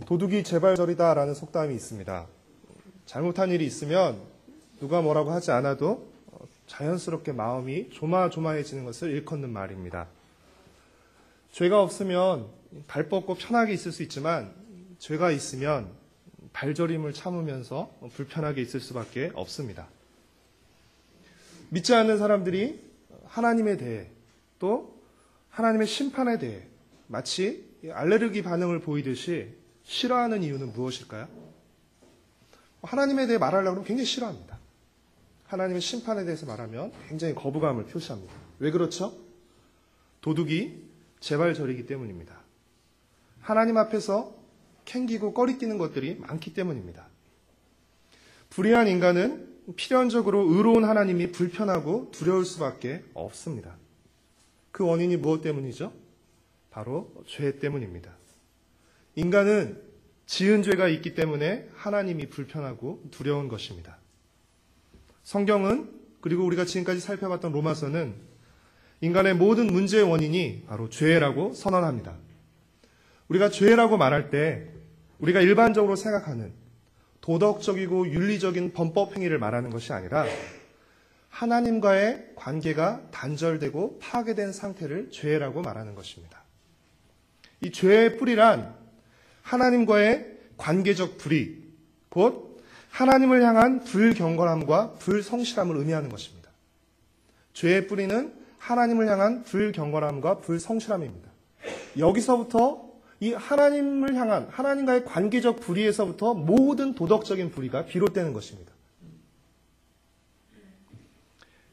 도둑이 재발절이다라는 속담이 있습니다. 잘못한 일이 있으면 누가 뭐라고 하지 않아도 자연스럽게 마음이 조마조마해지는 것을 일컫는 말입니다. 죄가 없으면 발 뻗고 편하게 있을 수 있지만 죄가 있으면 발저림을 참으면서 불편하게 있을 수밖에 없습니다. 믿지 않는 사람들이 하나님에 대해 또 하나님의 심판에 대해 마치 알레르기 반응을 보이듯이 싫어하는 이유는 무엇일까요? 하나님에 대해 말하려고 하면 굉장히 싫어합니다. 하나님의 심판에 대해서 말하면 굉장히 거부감을 표시합니다. 왜 그렇죠? 도둑이 재발절이기 때문입니다. 하나님 앞에서 캥기고 꺼리끼는 것들이 많기 때문입니다. 불의한 인간은 필연적으로 의로운 하나님이 불편하고 두려울 수밖에 없습니다. 그 원인이 무엇 때문이죠? 바로 죄 때문입니다. 인간은 지은 죄가 있기 때문에 하나님이 불편하고 두려운 것입니다. 성경은 그리고 우리가 지금까지 살펴봤던 로마서는 인간의 모든 문제의 원인이 바로 죄라고 선언합니다. 우리가 죄라고 말할 때 우리가 일반적으로 생각하는 도덕적이고 윤리적인 범법 행위를 말하는 것이 아니라 하나님과의 관계가 단절되고 파괴된 상태를 죄라고 말하는 것입니다. 이 죄의 뿌리란 하나님과의 관계적 불의, 곧 하나님을 향한 불경건함과 불성실함을 의미하는 것입니다. 죄의 뿌리는 하나님을 향한 불경건함과 불성실함입니다. 여기서부터 이 하나님을 향한 하나님과의 관계적 불의에서부터 모든 도덕적인 불의가 비롯되는 것입니다.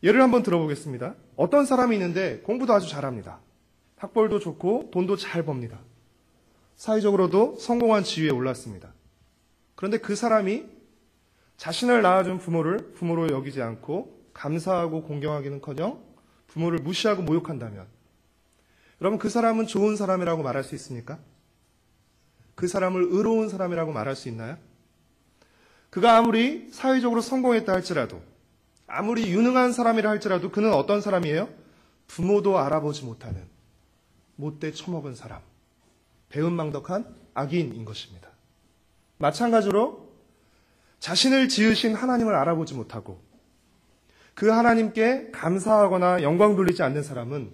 예를 한번 들어보겠습니다. 어떤 사람이 있는데 공부도 아주 잘합니다. 학벌도 좋고 돈도 잘 법니다. 사회적으로도 성공한 지위에 올랐습니다. 그런데 그 사람이 자신을 낳아준 부모를 부모로 여기지 않고 감사하고 공경하기는커녕 부모를 무시하고 모욕한다면 여러분 그 사람은 좋은 사람이라고 말할 수 있습니까? 그 사람을 의로운 사람이라고 말할 수 있나요? 그가 아무리 사회적으로 성공했다 할지라도 아무리 유능한 사람이라 할지라도 그는 어떤 사람이에요? 부모도 알아보지 못하는 못돼 처먹은 사람, 배은망덕한 악인인 것입니다. 마찬가지로 자신을 지으신 하나님을 알아보지 못하고 그 하나님께 감사하거나 영광 돌리지 않는 사람은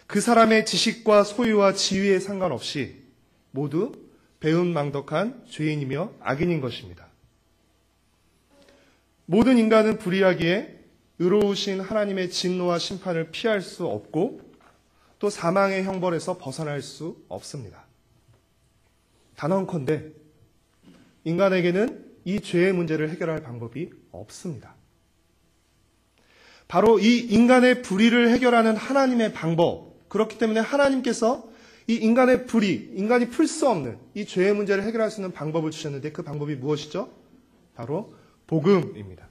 그 사람의 지식과 소유와 지위에 상관없이 모두 배은망덕한 죄인이며 악인인 것입니다. 모든 인간은 불의하기에 의로우신 하나님의 진노와 심판을 피할 수 없고 또 사망의 형벌에서 벗어날 수 없습니다. 단언컨대 인간에게는 이 죄의 문제를 해결할 방법이 없습니다. 바로 이 인간의 불의를 해결하는 하나님의 방법, 그렇기 때문에 하나님께서 이 인간의 불의, 인간이 풀 수 없는 이 죄의 문제를 해결할 수 있는 방법을 주셨는데 그 방법이 무엇이죠? 바로 복음입니다.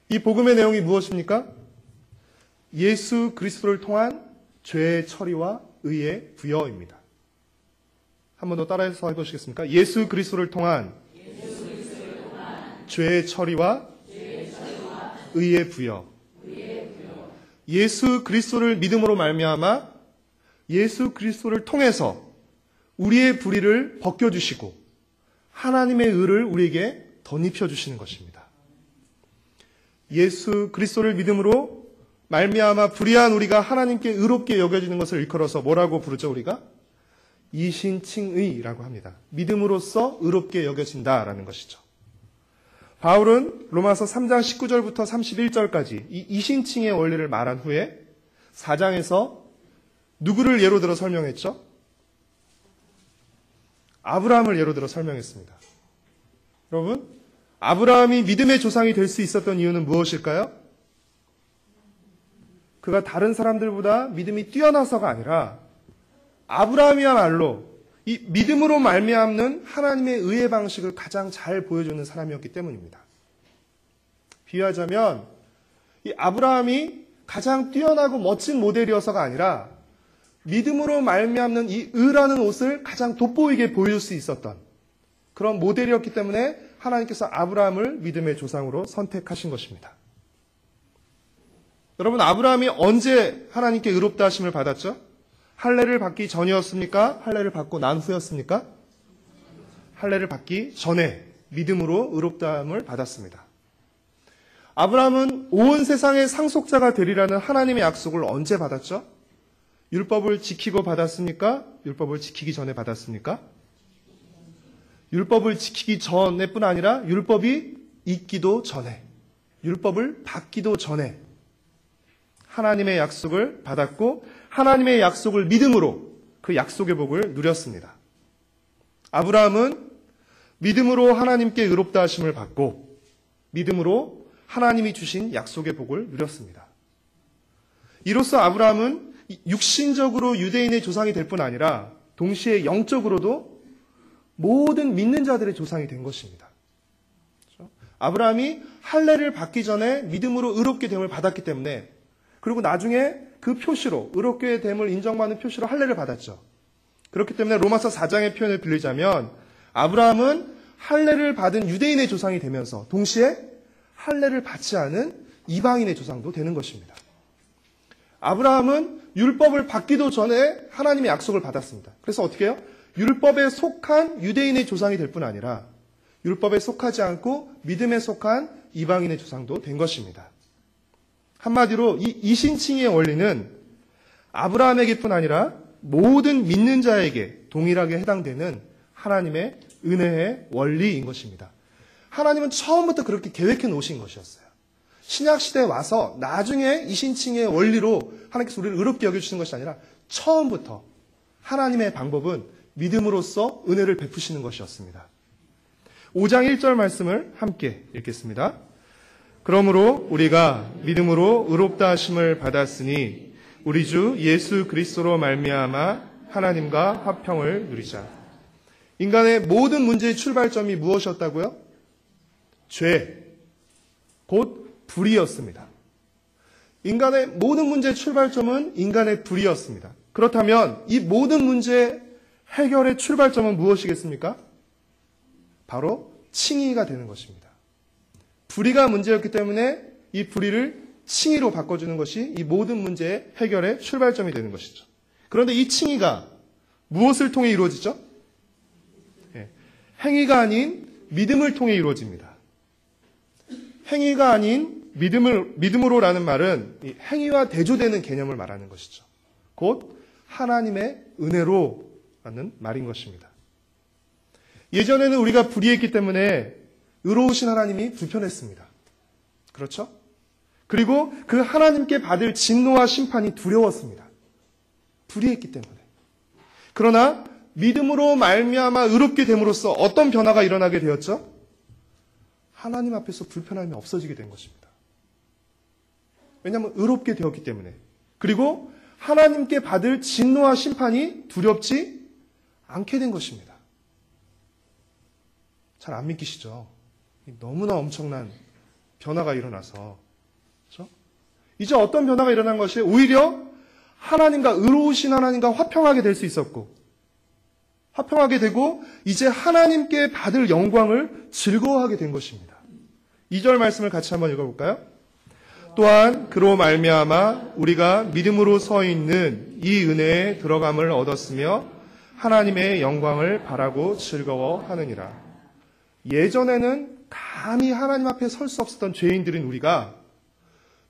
이 복음의 내용이 무엇입니까? 예수 그리스도를 통한 죄의 처리와 의의 부여입니다. 한 번 더 따라해서 해보시겠습니까? 예수 그리스도를 통한 죄의 처리와 의의 부여. 예수 그리스도를 믿음으로 말미암아 예수 그리스도를 통해서 우리의 불의를 벗겨주시고 하나님의 의를 우리에게 덧입혀 주시는 것입니다. 예수 그리스도를 믿음으로 말미암아 불의한 우리가 하나님께 의롭게 여겨지는 것을 일컬어서 뭐라고 부르죠 우리가? 이신칭의라고 합니다. 믿음으로써 의롭게 여겨진다라는 것이죠. 바울은 로마서 3장 19절부터 31절까지 이 이신칭의 원리를 말한 후에 4장에서 누구를 예로 들어 설명했죠? 아브라함을 예로 들어 설명했습니다. 여러분, 아브라함이 믿음의 조상이 될 수 있었던 이유는 무엇일까요? 그가 다른 사람들보다 믿음이 뛰어나서가 아니라 아브라함이야말로 이 믿음으로 말미암는 하나님의 의의 방식을 가장 잘 보여주는 사람이었기 때문입니다. 비유하자면 이 아브라함이 가장 뛰어나고 멋진 모델이어서가 아니라 믿음으로 말미암는 이 의라는 옷을 가장 돋보이게 보여줄 수 있었던 그런 모델이었기 때문에 하나님께서 아브라함을 믿음의 조상으로 선택하신 것입니다. 여러분, 아브라함이 언제 하나님께 의롭다 하심을 받았죠? 할례를 받기 전이었습니까? 할례를 받고 난 후였습니까? 할례를 받기 전에 믿음으로 의롭다함을 받았습니다. 아브라함은 온 세상의 상속자가 되리라는 하나님의 약속을 언제 받았죠? 율법을 지키고 받았습니까? 율법을 지키기 전에 받았습니까? 율법을 지키기 전에 뿐 아니라 율법이 있기도 전에, 율법을 받기도 전에 하나님의 약속을 받았고 하나님의 약속을 믿음으로 그 약속의 복을 누렸습니다. 아브라함은 믿음으로 하나님께 의롭다 하심을 받고 믿음으로 하나님이 주신 약속의 복을 누렸습니다. 이로써 아브라함은 육신적으로 유대인의 조상이 될 뿐 아니라 동시에 영적으로도 모든 믿는 자들의 조상이 된 것입니다. 그렇죠? 아브라함이 할례를 받기 전에 믿음으로 의롭게 됨을 받았기 때문에, 그리고 나중에 그 표시로 의롭게 됨을 인정받는 표시로 할례를 받았죠. 그렇기 때문에 로마서 4장의 표현을 빌리자면 아브라함은 할례를 받은 유대인의 조상이 되면서 동시에 할례를 받지 않은 이방인의 조상도 되는 것입니다. 아브라함은 율법을 받기도 전에 하나님의 약속을 받았습니다. 그래서 어떻게 해요? 율법에 속한 유대인의 조상이 될 뿐 아니라 율법에 속하지 않고 믿음에 속한 이방인의 조상도 된 것입니다. 한마디로 이 이신칭의 원리는 아브라함에게뿐 아니라 모든 믿는 자에게 동일하게 해당되는 하나님의 은혜의 원리인 것입니다. 하나님은 처음부터 그렇게 계획해 놓으신 것이었어요. 신약시대에 와서 나중에 이신칭의 원리로 하나님께서 우리를 의롭게 여겨주시는 것이 아니라 처음부터 하나님의 방법은 믿음으로써 은혜를 베푸시는 것이었습니다. 5장 1절 말씀을 함께 읽겠습니다. 그러므로 우리가 믿음으로 의롭다 하심을 받았으니 우리 주 예수 그리스도로 말미암아 하나님과 화평을 누리자. 인간의 모든 문제의 출발점이 무엇이었다고요? 죄, 곧 불의였습니다. 인간의 모든 문제의 출발점은 인간의 불의였습니다. 그렇다면 이 모든 문제의 해결의 출발점은 무엇이겠습니까? 바로 칭의가 되는 것입니다. 불의가 문제였기 때문에 이 불의를 칭의로 바꿔주는 것이 이 모든 문제의 해결의 출발점이 되는 것이죠. 그런데 이 칭의가 무엇을 통해 이루어지죠? 행위가 아닌 믿음을 통해 이루어집니다. 행위가 아닌 믿음으로라는 말은 이 행위와 대조되는 개념을 말하는 것이죠. 곧 하나님의 은혜로 라는 말인 것입니다. 예전에는 우리가 불의했기 때문에 의로우신 하나님이 불편했습니다. 그렇죠? 그리고 그 하나님께 받을 진노와 심판이 두려웠습니다. 불의했기 때문에. 그러나 믿음으로 말미암아 의롭게 됨으로써 어떤 변화가 일어나게 되었죠? 하나님 앞에서 불편함이 없어지게 된 것입니다. 왜냐하면 의롭게 되었기 때문에. 그리고 하나님께 받을 진노와 심판이 두렵지 않게 된 것입니다. 잘 안 믿기시죠? 너무나 엄청난 변화가 일어나서, 그렇죠? 이제 어떤 변화가 일어난 것이 오히려 하나님과 의로우신 하나님과 화평하게 될 수 있었고, 화평하게 되고 이제 하나님께 받을 영광을 즐거워하게 된 것입니다. 2절 말씀을 같이 한번 읽어볼까요? 또한 그로 말미암아 우리가 믿음으로 서 있는 이 은혜에 들어감을 얻었으며 하나님의 영광을 바라고 즐거워하느니라. 예전에는 감히 하나님 앞에 설 수 없었던 죄인들인 우리가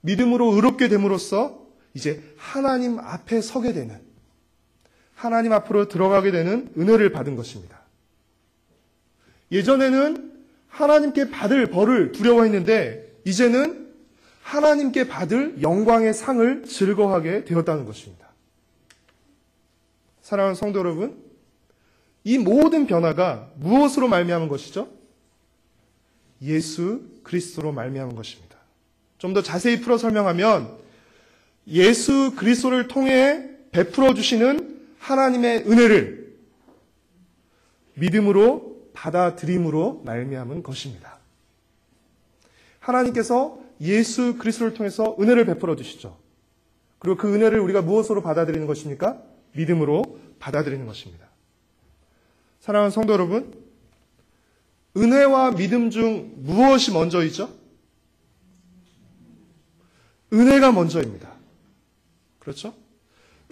믿음으로 의롭게 됨으로써 이제 하나님 앞에 서게 되는, 하나님 앞으로 들어가게 되는 은혜를 받은 것입니다. 예전에는 하나님께 받을 벌을 두려워했는데 이제는 하나님께 받을 영광의 상을 즐거워하게 되었다는 것입니다. 사랑하는 성도 여러분, 이 모든 변화가 무엇으로 말미암은 것이죠? 예수 그리스도로 말미암은 것입니다. 좀 더 자세히 풀어 설명하면 예수 그리스도를 통해 베풀어 주시는 하나님의 은혜를 믿음으로 받아들임으로 말미암은 것입니다. 하나님께서 예수 그리스도를 통해서 은혜를 베풀어 주시죠. 그리고 그 은혜를 우리가 무엇으로 받아들이는 것입니까? 믿음으로 받아들이는 것입니다. 사랑하는 성도 여러분, 은혜와 믿음 중 무엇이 먼저이죠? 은혜가 먼저입니다. 그렇죠?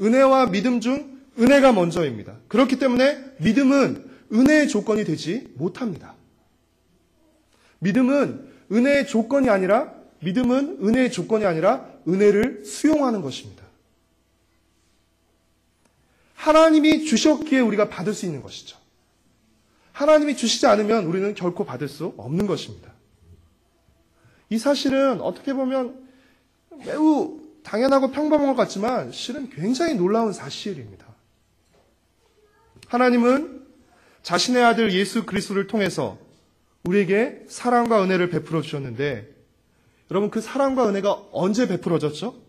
은혜와 믿음 중 은혜가 먼저입니다. 그렇기 때문에 믿음은 은혜의 조건이 되지 못합니다. 믿음은 은혜의 조건이 아니라 은혜를 수용하는 것입니다. 하나님이 주셨기에 우리가 받을 수 있는 것이죠. 하나님이 주시지 않으면 우리는 결코 받을 수 없는 것입니다. 이 사실은 어떻게 보면 매우 당연하고 평범한 것 같지만 실은 굉장히 놀라운 사실입니다. 하나님은 자신의 아들 예수 그리스도를 통해서 우리에게 사랑과 은혜를 베풀어 주셨는데, 여러분, 그 사랑과 은혜가 언제 베풀어졌죠?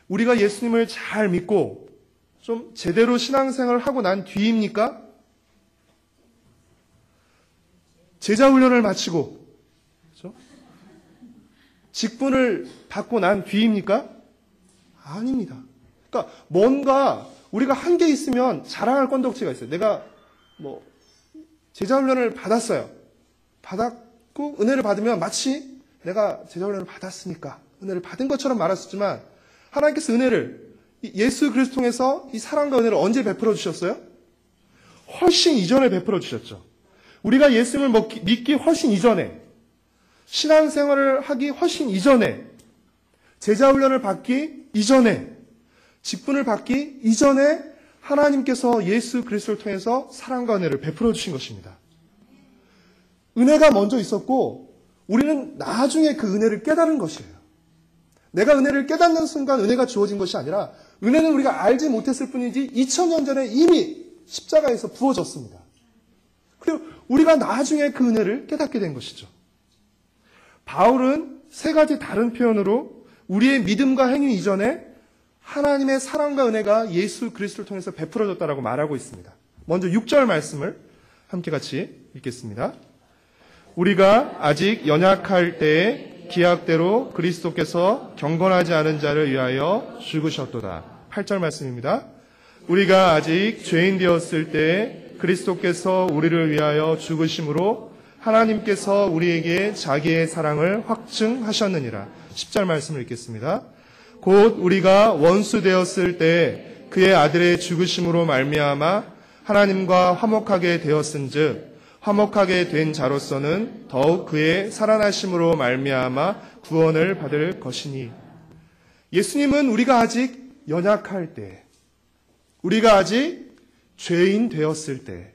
우리가 예수님을 잘 믿고 좀 제대로 신앙생활을 하고 난 뒤입니까? 제자훈련을 마치고, 그렇죠? 직분을 받고 난 뒤입니까? 아닙니다. 그러니까 뭔가 우리가 한 게 있으면 자랑할 건덕지가 있어요. 내가 제자훈련을 받았어요. 받았고 은혜를 받으면 마치 내가 제자훈련을 받았으니까 은혜를 받은 것처럼 말할 수 있지만, 하나님께서 은혜를 예수 그리스도 통해서 이 사랑과 은혜를 언제 베풀어 주셨어요? 훨씬 이전에 베풀어 주셨죠. 우리가 예수님을 믿기 훨씬 이전에, 신앙생활을 하기 훨씬 이전에, 제자훈련을 받기 이전에, 직분을 받기 이전에 하나님께서 예수 그리스도를 통해서 사랑과 은혜를 베풀어 주신 것입니다. 은혜가 먼저 있었고 우리는 나중에 그 은혜를 깨달은 것이에요. 내가 은혜를 깨닫는 순간 은혜가 주어진 것이 아니라, 은혜는 우리가 알지 못했을 뿐이지 2000년 전에 이미 십자가에서 부어졌습니다. 그리고 우리가 나중에 그 은혜를 깨닫게 된 것이죠. 바울은 세 가지 다른 표현으로 우리의 믿음과 행위 이전에 하나님의 사랑과 은혜가 예수 그리스도를 통해서 베풀어졌다라고 말하고 있습니다. 먼저 6절 말씀을 함께 같이 읽겠습니다. 우리가 아직 연약할 때에 기약대로 그리스도께서 경건하지 않은 자를 위하여 죽으셨도다. 8절 말씀입니다. 우리가 아직 죄인 되었을 때에 그리스도께서 우리를 위하여 죽으심으로 하나님께서 우리에게 자기의 사랑을 확증하셨느니라. 10절 말씀을 읽겠습니다. 곧 우리가 원수 되었을 때 그의 아들의 죽으심으로 말미암아 하나님과 화목하게 되었은즉, 화목하게 된 자로서는 더욱 그의 살아나심으로 말미암아 구원을 받을 것이니. 예수님은 우리가 아직 연약할 때, 우리가 아직 죄인 되었을 때,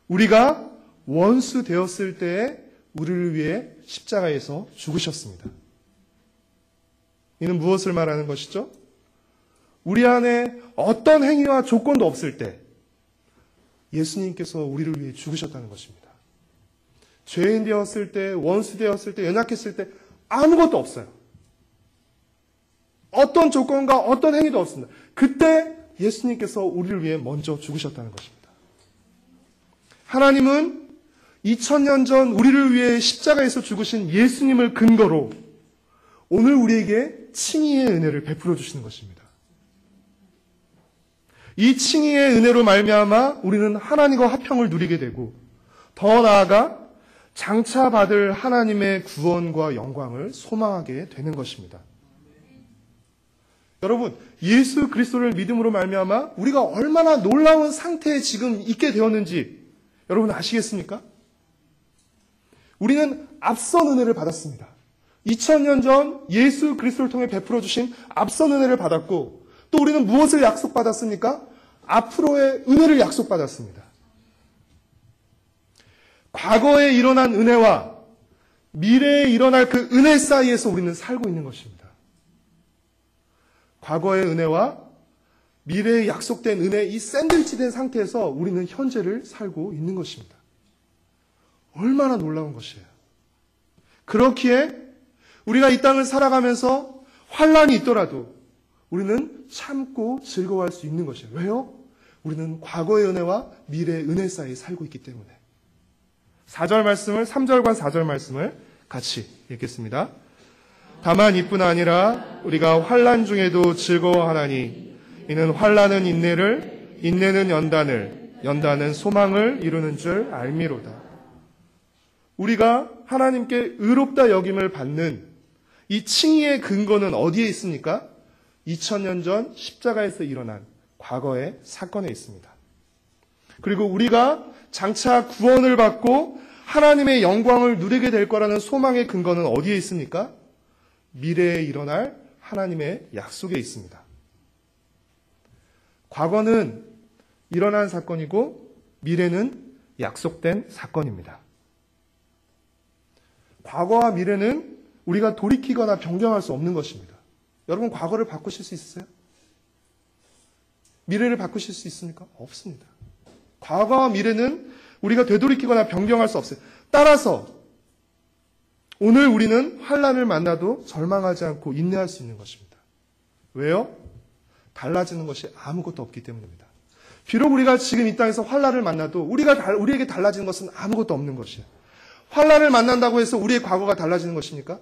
우리가 원수 되었을 때에 우리를 위해 십자가에서 죽으셨습니다. 이는 무엇을 말하는 것이죠? 우리 안에 어떤 행위와 조건도 없을 때 예수님께서 우리를 위해 죽으셨다는 것입니다. 죄인 되었을 때, 원수 되었을 때, 연약했을 때 아무것도 없어요. 어떤 조건과 어떤 행위도 없습니다. 그때 예수님께서 우리를 위해 먼저 죽으셨다는 것입니다. 하나님은 2000년 전 우리를 위해 십자가에서 죽으신 예수님을 근거로 오늘 우리에게 칭의의 은혜를 베풀어 주시는 것입니다. 이 칭의의 은혜로 말미암아 우리는 하나님과 화평을 누리게 되고, 더 나아가 장차 받을 하나님의 구원과 영광을 소망하게 되는 것입니다. 여러분, 예수 그리스도를 믿음으로 말미암아 우리가 얼마나 놀라운 상태에 지금 있게 되었는지 여러분 아시겠습니까? 우리는 앞선 은혜를 받았습니다. 2000년 전 예수 그리스도를 통해 베풀어 주신 앞선 은혜를 받았고, 또 우리는 무엇을 약속받았습니까? 앞으로의 은혜를 약속받았습니다. 과거에 일어난 은혜와 미래에 일어날 그 은혜 사이에서 우리는 살고 있는 것입니다. 과거의 은혜와 미래에 약속된 은혜, 이 샌드위치된 상태에서 우리는 현재를 살고 있는 것입니다. 얼마나 놀라운 것이에요. 그렇기에 우리가 이 땅을 살아가면서 환난이 있더라도 우리는 참고 즐거워할 수 있는 것이에요. 왜요? 우리는 과거의 은혜와 미래의 은혜 사이에 살고 있기 때문에. 4절 말씀을, 3절과 4절 말씀을 같이 읽겠습니다. 다만 이뿐 아니라 우리가 환난 중에도 즐거워하나니 이는 환난은 인내를, 인내는 연단을, 연단은 소망을 이루는 줄 알미로다. 우리가 하나님께 의롭다 여김을 받는 이 칭의의 근거는 어디에 있습니까? 2000년 전 십자가에서 일어난 과거의 사건에 있습니다. 그리고 우리가 장차 구원을 받고 하나님의 영광을 누리게 될 거라는 소망의 근거는 어디에 있습니까? 미래에 일어날 하나님의 약속에 있습니다. 과거는 일어난 사건이고 미래는 약속된 사건입니다. 과거와 미래는 우리가 돌이키거나 변경할 수 없는 것입니다. 여러분, 과거를 바꾸실 수 있으세요? 미래를 바꾸실 수 있습니까? 없습니다. 과거와 미래는 우리가 되돌이키거나 변경할 수 없어요. 따라서 오늘 우리는 환난을 만나도 절망하지 않고 인내할 수 있는 것입니다. 왜요? 달라지는 것이 아무것도 없기 때문입니다. 비록 우리가 지금 이 땅에서 환난을 만나도 우리에게 달라지는 것은 아무것도 없는 것이에요. 환난을 만난다고 해서 우리의 과거가 달라지는 것입니까?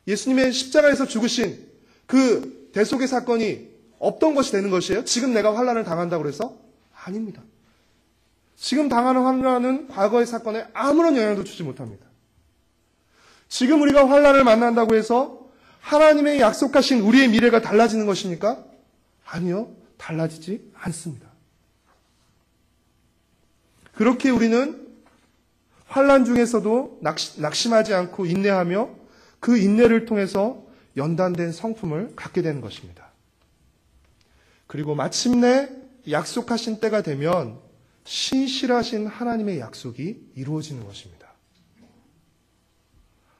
예수님의 십자가에서 죽으신 그 대속의 사건이 없던 것이 되는 것이에요? 지금 내가 환난을 당한다고 해서? 아닙니다. 지금 당하는 환난은 과거의 사건에 아무런 영향도 주지 못합니다. 지금 우리가 환난을 만난다고 해서 하나님의 약속하신 우리의 미래가 달라지는 것입니까? 아니요. 달라지지 않습니다. 그렇게 우리는 환난 중에서도 낙심하지 않고 인내하며 그 인내를 통해서 연단된 성품을 갖게 되는 것입니다. 그리고 마침내 약속하신 때가 되면 신실하신 하나님의 약속이 이루어지는 것입니다.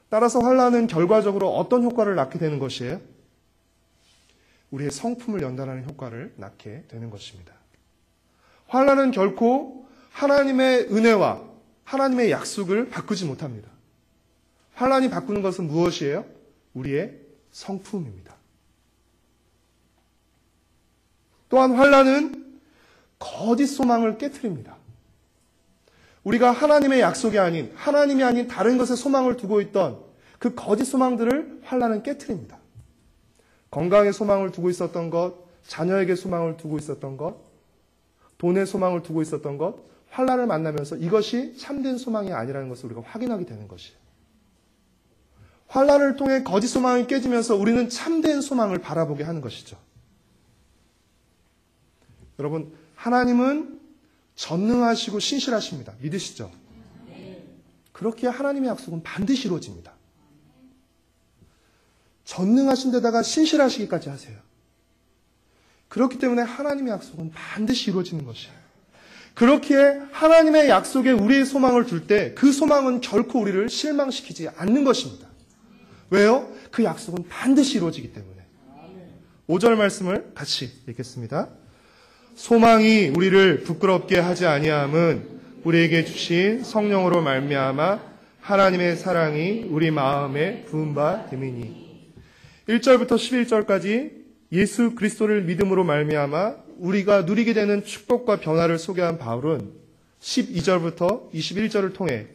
따라서 환난은 결과적으로 어떤 효과를 낳게 되는 것이에요? 우리의 성품을 연단하는 효과를 낳게 되는 것입니다. 환난은 결코 하나님의 은혜와 하나님의 약속을 바꾸지 못합니다. 환난이 바꾸는 것은 무엇이에요? 우리의 성품입니다. 또한 환난은 거짓 소망을 깨트립니다. 우리가 하나님의 약속이 아닌, 하나님이 아닌 다른 것에 소망을 두고 있던 그 거짓 소망들을 환난은 깨트립니다. 건강에 소망을 두고 있었던 것, 자녀에게 소망을 두고 있었던 것, 돈에 소망을 두고 있었던 것, 환난을 만나면서 이것이 참된 소망이 아니라는 것을 우리가 확인하게 되는 것이에요. 환난을 통해 거짓 소망이 깨지면서 우리는 참된 소망을 바라보게 하는 것이죠. 여러분, 하나님은 전능하시고 신실하십니다. 믿으시죠? 그렇게 하나님의 약속은 반드시 이루어집니다. 전능하신 데다가 신실하시기까지 하세요. 그렇기 때문에 하나님의 약속은 반드시 이루어지는 것이에요. 그렇기에 하나님의 약속에 우리의 소망을 둘 때 그 소망은 결코 우리를 실망시키지 않는 것입니다. 왜요? 그 약속은 반드시 이루어지기 때문에. 5절 말씀을 같이 읽겠습니다. 소망이 우리를 부끄럽게 하지 아니함은 우리에게 주신 성령으로 말미암아 하나님의 사랑이 우리 마음에 부은 바 됨이니. 1절부터 11절까지 예수 그리스도를 믿음으로 말미암아 우리가 누리게 되는 축복과 변화를 소개한 바울은 12절부터 21절을 통해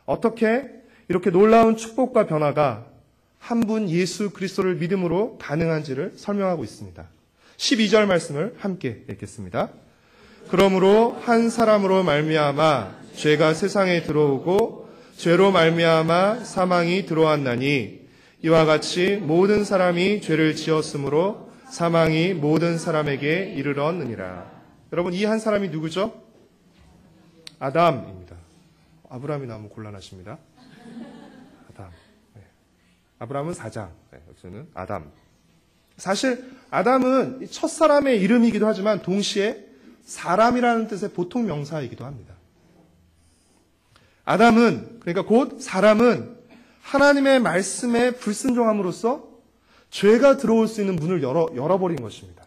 어떻게 이렇게 놀라운 축복과 변화가 한 분 예수 그리스도를 믿음으로 가능한지를 설명하고 있습니다. 12절 말씀을 함께 읽겠습니다. 그러므로 한 사람으로 말미암아 죄가 세상에 들어오고 죄로 말미암아 사망이 들어왔나니 이와 같이 모든 사람이 죄를 지었으므로 사망이 모든 사람에게 이르렀느니라. 여러분, 이 한 사람이 누구죠? 아담입니다. 아브라함이 나오면 곤란하십니다. 아담. 네. 아브라함은 사장. 네, 여기서는 아담. 사실 아담은 첫사람의 이름이기도 하지만 동시에 사람이라는 뜻의 보통 명사이기도 합니다. 아담은, 그러니까 곧 사람은 하나님의 말씀에 불순종함으로써 죄가 들어올 수 있는 문을 열어버린 것입니다.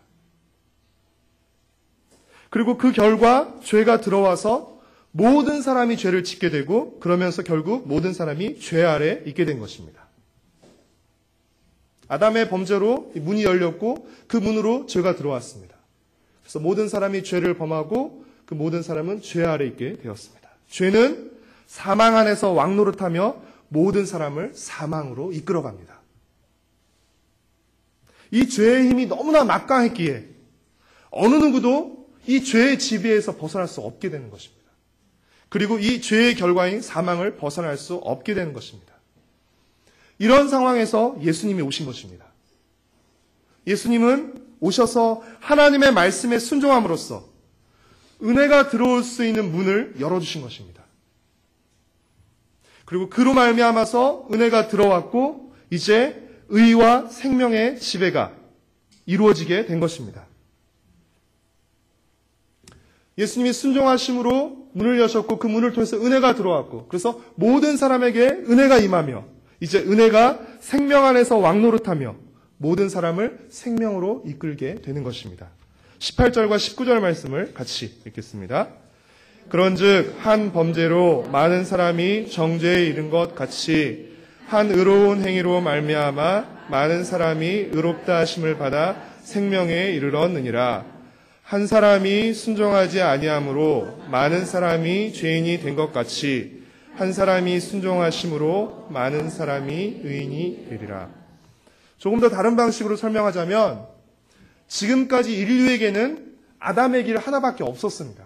그리고 그 결과 죄가 들어와서 모든 사람이 죄를 짓게 되고 그러면서 결국 모든 사람이 죄 아래 있게 된 것입니다. 아담의 범죄로 문이 열렸고 그 문으로 죄가 들어왔습니다. 그래서 모든 사람이 죄를 범하고 그 모든 사람은 죄 아래 있게 되었습니다. 죄는 사망 안에서 왕노릇하며 모든 사람을 사망으로 이끌어갑니다. 이 죄의 힘이 너무나 막강했기에 어느 누구도 이 죄의 지배에서 벗어날 수 없게 되는 것입니다. 그리고 이 죄의 결과인 사망을 벗어날 수 없게 되는 것입니다. 이런 상황에서 예수님이 오신 것입니다. 예수님은 오셔서 하나님의 말씀에 순종함으로써 은혜가 들어올 수 있는 문을 열어주신 것입니다. 그리고 그로 말미암아서 은혜가 들어왔고 이제 의와 생명의 지배가 이루어지게 된 것입니다. 예수님이 순종하심으로 문을 여셨고 그 문을 통해서 은혜가 들어왔고 그래서 모든 사람에게 은혜가 임하며 이제 은혜가 생명 안에서 왕노릇하며 모든 사람을 생명으로 이끌게 되는 것입니다. 18절과 19절 말씀을 같이 읽겠습니다. 그런즉 한 범죄로 많은 사람이 정죄에 이른 것 같이 한 의로운 행위로 말미암아 많은 사람이 의롭다 하심을 받아 생명에 이르렀느니라. 한 사람이 순종하지 아니함으로 많은 사람이 죄인이 된 것 같이 한 사람이 순종하심으로 많은 사람이 의인이 되리라. 조금 더 다른 방식으로 설명하자면 지금까지 인류에게는 아담의 길 하나밖에 없었습니다.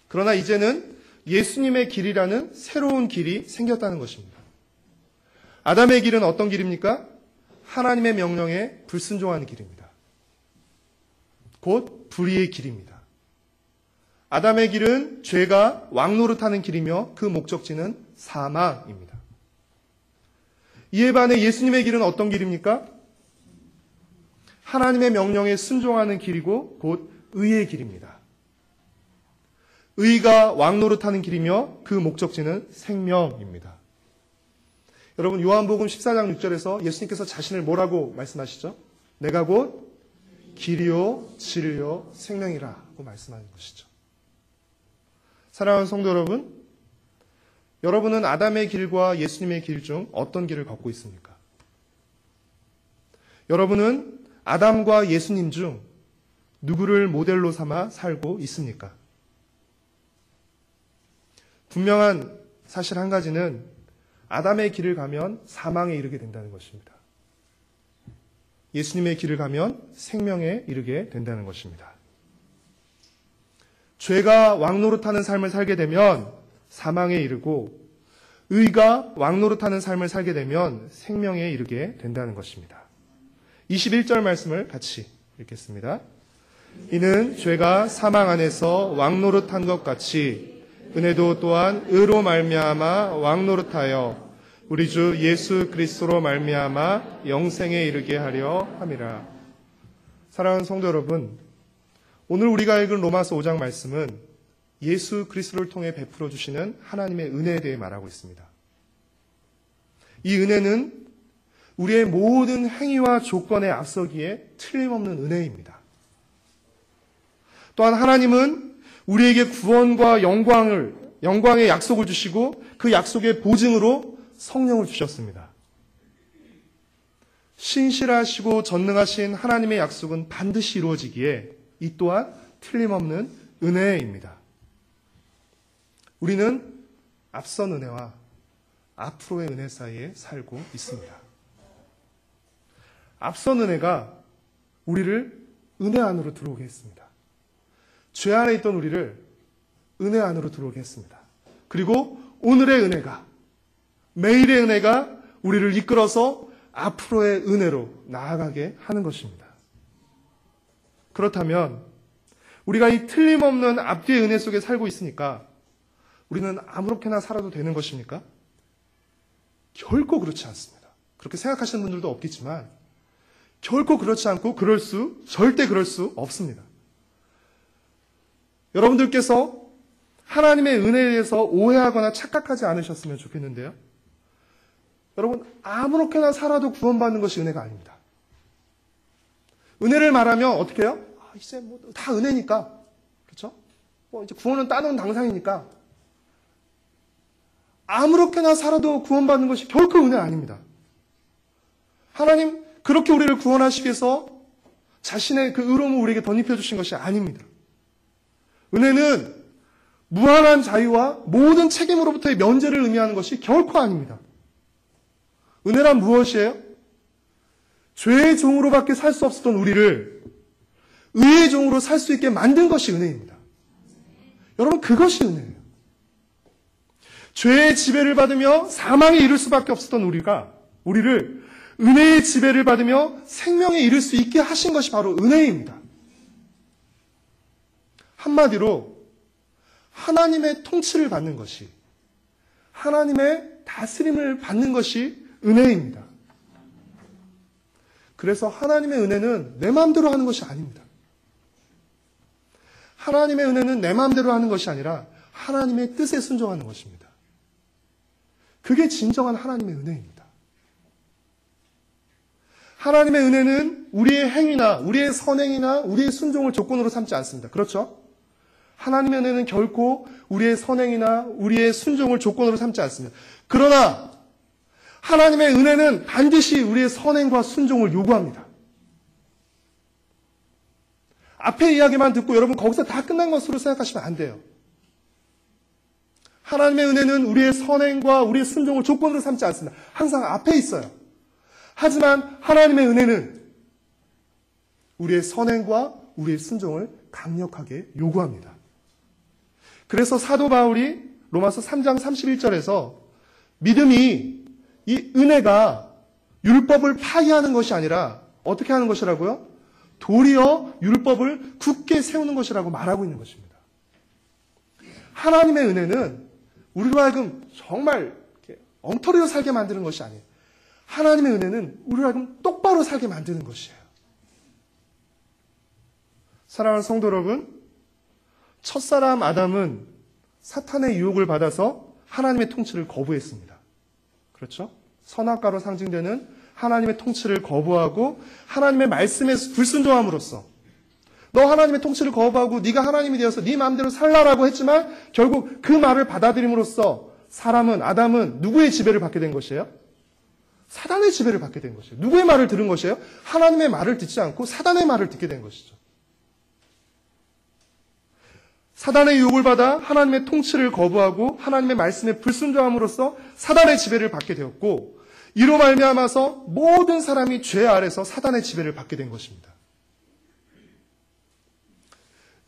그러나 이제는 예수님의 길이라는 새로운 길이 생겼다는 것입니다. 아담의 길은 어떤 길입니까? 하나님의 명령에 불순종하는 길입니다. 곧 불의의 길입니다. 아담의 길은 죄가 왕노릇하는 길이며 그 목적지는 사망입니다. 이에 반해 예수님의 길은 어떤 길입니까? 하나님의 명령에 순종하는 길이고 곧 의의 길입니다. 의가 왕노릇하는 길이며 그 목적지는 생명입니다. 여러분 요한복음 14장 6절에서 예수님께서 자신을 뭐라고 말씀하시죠? 내가 곧 길이요 진리요 생명이라고 말씀하는 것이죠. 사랑하는 성도 여러분, 여러분은 아담의 길과 예수님의 길 중 어떤 길을 걷고 있습니까? 여러분은 아담과 예수님 중 누구를 모델로 삼아 살고 있습니까? 분명한 사실 한 가지는 아담의 길을 가면 사망에 이르게 된다는 것입니다. 예수님의 길을 가면 생명에 이르게 된다는 것입니다. 죄가 왕노릇하는 삶을 살게 되면 사망에 이르고 의가 왕노릇하는 삶을 살게 되면 생명에 이르게 된다는 것입니다. 21절 말씀을 같이 읽겠습니다. 이는 죄가 사망 안에서 왕노릇한 것 같이 은혜도 또한 의로 말미암아 왕노릇하여 우리 주 예수 그리스도로 말미암아 영생에 이르게 하려 함이라. 사랑하는 성도 여러분, 오늘 우리가 읽은 로마서 5장 말씀은 예수 그리스도를 통해 베풀어 주시는 하나님의 은혜에 대해 말하고 있습니다. 이 은혜는 우리의 모든 행위와 조건에 앞서기에 틀림없는 은혜입니다. 또한 하나님은 우리에게 구원과 영광의 약속을 주시고 그 약속의 보증으로 성령을 주셨습니다. 신실하시고 전능하신 하나님의 약속은 반드시 이루어지기에 이 또한 틀림없는 은혜입니다. 우리는 앞선 은혜와 앞으로의 은혜 사이에 살고 있습니다. 앞선 은혜가 우리를 은혜 안으로 들어오게 했습니다. 죄 안에 있던 우리를 은혜 안으로 들어오게 했습니다. 그리고 오늘의 은혜가, 매일의 은혜가 우리를 이끌어서 앞으로의 은혜로 나아가게 하는 것입니다. 그렇다면 우리가 이 틀림없는 앞뒤의 은혜 속에 살고 있으니까 우리는 아무렇게나 살아도 되는 것입니까? 결코 그렇지 않습니다. 그렇게 생각하시는 분들도 없겠지만 결코 그렇지 않고 절대 그럴 수 없습니다. 여러분들께서 하나님의 은혜에 대해서 오해하거나 착각하지 않으셨으면 좋겠는데요. 여러분, 아무렇게나 살아도 구원받는 것이 은혜가 아닙니다. 은혜를 말하면 어떻게 해요? 이제 다 은혜니까. 그렇죠? 이제 구원은 따놓은 당상이니까. 아무렇게나 살아도 구원받는 것이 결코 은혜 아닙니다. 하나님, 그렇게 우리를 구원하시기 위해서 자신의 그 의로움을 우리에게 덧입혀 주신 것이 아닙니다. 은혜는 무한한 자유와 모든 책임으로부터의 면제를 의미하는 것이 결코 아닙니다. 은혜란 무엇이에요? 죄의 종으로밖에 살 수 없었던 우리를 의의 종으로 살 수 있게 만든 것이 은혜입니다. 여러분, 그것이 은혜예요. 죄의 지배를 받으며 사망에 이를 수밖에 없었던 우리를 은혜의 지배를 받으며 생명에 이를 수 있게 하신 것이 바로 은혜입니다. 한마디로 하나님의 통치를 받는 것이, 하나님의 다스림을 받는 것이 은혜입니다. 그래서 하나님의 은혜는 내 마음대로 하는 것이 아닙니다. 하나님의 은혜는 내 마음대로 하는 것이 아니라 하나님의 뜻에 순종하는 것입니다. 그게 진정한 하나님의 은혜입니다. 하나님의 은혜는 우리의 행위나 우리의 선행이나 우리의 순종을 조건으로 삼지 않습니다. 그렇죠? 하나님의 은혜는 결코 우리의 선행이나 우리의 순종을 조건으로 삼지 않습니다. 그러나 하나님의 은혜는 반드시 우리의 선행과 순종을 요구합니다. 앞에 이야기만 듣고 여러분 거기서 다 끝난 것으로 생각하시면 안 돼요. 하나님의 은혜는 우리의 선행과 우리의 순종을 조건으로 삼지 않습니다. 항상 앞에 있어요. 하지만 하나님의 은혜는 우리의 선행과 우리의 순종을 강력하게 요구합니다. 그래서 사도 바울이 로마서 3장 31절에서 믿음이, 이 은혜가 율법을 파기하는 것이 아니라 어떻게 하는 것이라고요? 도리어 율법을 굳게 세우는 것이라고 말하고 있는 것입니다. 하나님의 은혜는 우리로 하여금 정말 엉터리로 살게 만드는 것이 아니에요. 하나님의 은혜는 우리로 하여금 똑바로 살게 만드는 것이에요. 사랑하는 성도 여러분, 첫사람 아담은 사탄의 유혹을 받아서 하나님의 통치를 거부했습니다. 그렇죠? 선악과로 상징되는 하나님의 통치를 거부하고 하나님의 말씀에 불순종함으로써 너 하나님의 통치를 거부하고 네가 하나님이 되어서 네 마음대로 살라라고 했지만 결국 그 말을 받아들임으로써 사람은, 아담은 누구의 지배를 받게 된 것이에요? 사단의 지배를 받게 된 것이에요. 누구의 말을 들은 것이에요? 하나님의 말을 듣지 않고 사단의 말을 듣게 된 것이죠. 사단의 유혹을 받아 하나님의 통치를 거부하고 하나님의 말씀에 불순종함으로써 사단의 지배를 받게 되었고, 이로 말미암아서 모든 사람이 죄 아래서 사단의 지배를 받게 된 것입니다.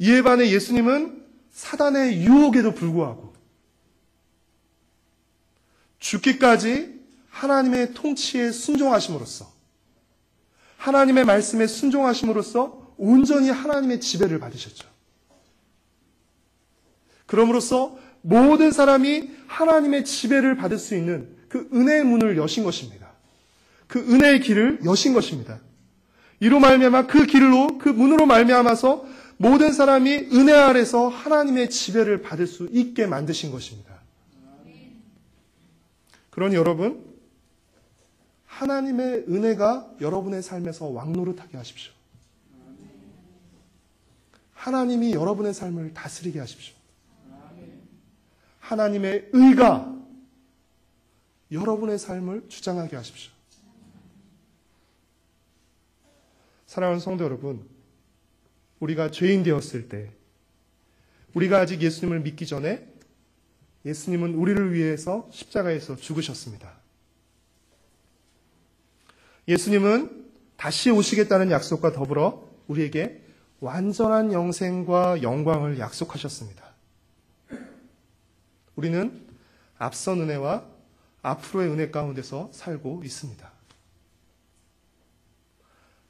이에 반해 예수님은 사단의 유혹에도 불구하고 죽기까지 하나님의 통치에 순종하심으로써, 하나님의 말씀에 순종하심으로써 온전히 하나님의 지배를 받으셨죠. 그럼으로써 모든 사람이 하나님의 지배를 받을 수 있는 그 은혜의 문을 여신 것입니다. 그 은혜의 길을 여신 것입니다. 이로 말미암아 그 길로, 그 문으로 말미암아서 모든 사람이 은혜 아래서 하나님의 지배를 받을 수 있게 만드신 것입니다. 그러니 여러분, 하나님의 은혜가 여러분의 삶에서 왕노릇하게 하십시오. 하나님이 여러분의 삶을 다스리게 하십시오. 하나님의 의가 여러분의 삶을 주장하게 하십시오. 사랑하는 성도 여러분, 우리가 죄인 되었을 때, 우리가 아직 예수님을 믿기 전에 예수님은 우리를 위해서 십자가에서 죽으셨습니다. 예수님은 다시 오시겠다는 약속과 더불어 우리에게 완전한 영생과 영광을 약속하셨습니다. 우리는 앞선 은혜와 앞으로의 은혜 가운데서 살고 있습니다.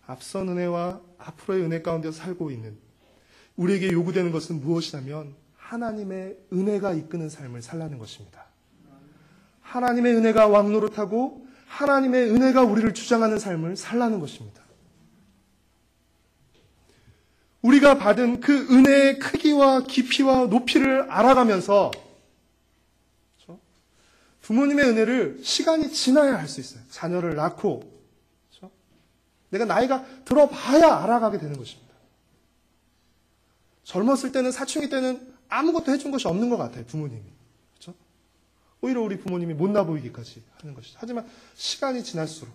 앞선 은혜와 앞으로의 은혜 가운데서 살고 있는 우리에게 요구되는 것은 무엇이냐면 하나님의 은혜가 이끄는 삶을 살라는 것입니다. 하나님의 은혜가 왕노릇하고 하나님의 은혜가 우리를 주장하는 삶을 살라는 것입니다. 우리가 받은 그 은혜의 크기와 깊이와 높이를 알아가면서 부모님의 은혜를 시간이 지나야 할 수 있어요. 자녀를 낳고 그렇죠? 내가 나이가 들어봐야 알아가게 되는 것입니다. 젊었을 때는, 사춘기 때는 아무것도 해준 것이 없는 것 같아요. 부모님이. 그렇죠? 오히려 우리 부모님이 못나 보이기까지 하는 것이죠. 하지만 시간이 지날수록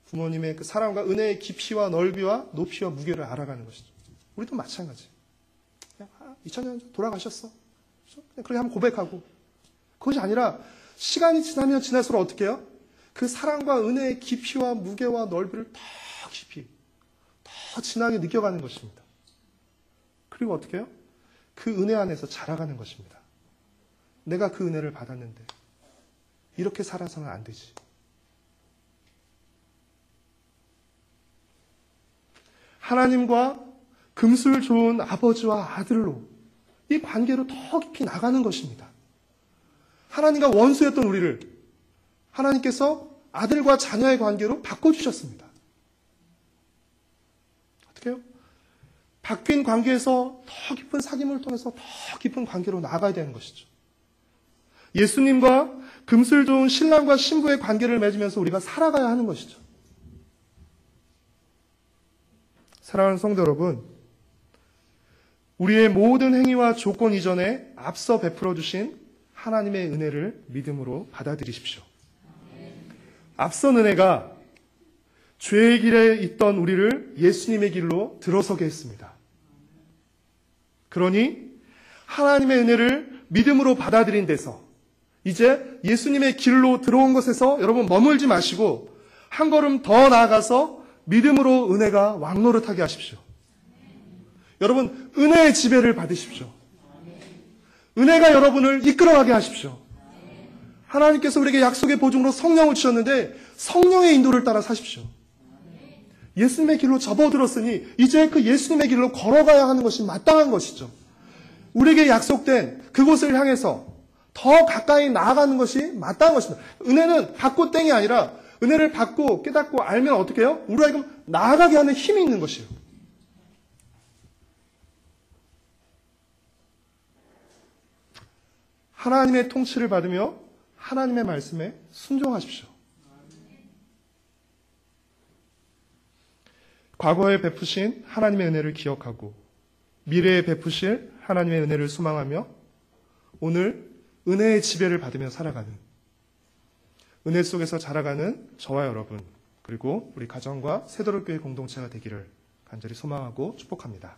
부모님의 그 사랑과 은혜의 깊이와 넓이와 높이와 무게를 알아가는 것이죠. 우리도 마찬가지. 그냥 2000년 돌아가셨어. 그렇죠? 그냥 그렇게 한번 고백하고. 그것이 아니라 시간이 지나면 지날수록 어떻게 해요? 그 사랑과 은혜의 깊이와 무게와 넓이를 더 깊이, 더 진하게 느껴가는 것입니다. 그리고 어떻게 해요? 그 은혜 안에서 자라가는 것입니다. 내가 그 은혜를 받았는데 이렇게 살아서는 안 되지. 하나님과 금술 좋은 아버지와 아들로 이 관계로 더 깊이 나가는 것입니다. 하나님과 원수였던 우리를 하나님께서 아들과 자녀의 관계로 바꿔주셨습니다. 어떻게 해요? 바뀐 관계에서 더 깊은 사귐을 통해서 더 깊은 관계로 나아가야 되는 것이죠. 예수님과 금슬 좋은 신랑과 신부의 관계를 맺으면서 우리가 살아가야 하는 것이죠. 사랑하는 성도 여러분, 우리의 모든 행위와 조건 이전에 앞서 베풀어 주신 하나님의 은혜를 믿음으로 받아들이십시오. 앞선 은혜가 죄의 길에 있던 우리를 예수님의 길로 들어서게 했습니다. 그러니 하나님의 은혜를 믿음으로 받아들인 데서 이제 예수님의 길로 들어온 것에서 여러분 머물지 마시고 한 걸음 더 나아가서 믿음으로 은혜가 왕노릇하게 하십시오. 여러분 은혜의 지배를 받으십시오. 은혜가 여러분을 이끌어가게 하십시오. 하나님께서 우리에게 약속의 보증으로 성령을 주셨는데 성령의 인도를 따라 사십시오. 예수님의 길로 접어들었으니 이제 그 예수님의 길로 걸어가야 하는 것이 마땅한 것이죠. 우리에게 약속된 그곳을 향해서 더 가까이 나아가는 것이 마땅한 것입니다. 은혜는 받고 땡이 아니라 은혜를 받고 깨닫고 알면 어떻게 해요? 우리가 지금 나아가게 하는 힘이 있는 것이에요. 하나님의 통치를 받으며 하나님의 말씀에 순종하십시오. 과거에 베푸신 하나님의 은혜를 기억하고 미래에 베푸실 하나님의 은혜를 소망하며 오늘 은혜의 지배를 받으며 살아가는 은혜 속에서 자라가는 저와 여러분 그리고 우리 가정과 새도록교회 공동체가 되기를 간절히 소망하고 축복합니다.